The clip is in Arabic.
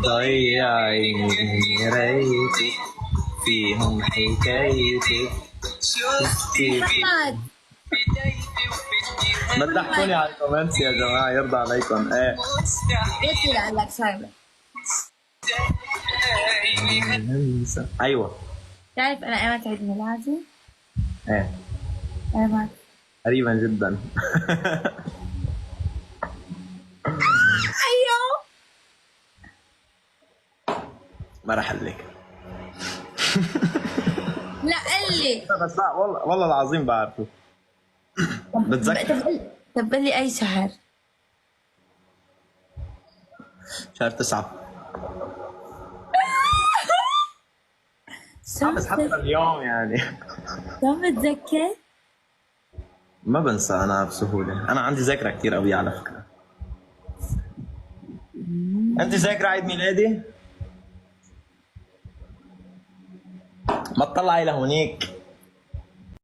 ضيعيني ريتك فيهم حكايتك شفتي محمد ما تضحكوني على الكومنتس يا جماعه يرضى عليكم. ايه قلت لعلك سايبة. ايوه تعرف انا ايمتى عيد ميلادي؟ ايه ايمتى؟ قريبا جدا. ايوه ما راح لك. لا قل لي. بس لا والله والله العظيم بعرفه. بتذكر طب قل لي اي شهر؟ شهر 9. بس حتى اليوم يعني شو بتذكر؟ ما بنسى انا بسهوله، انا عندي ذاكره كثير قوية على فكره. انت ذاكره عيد ميلادي؟ ما تطلعي لهونيك.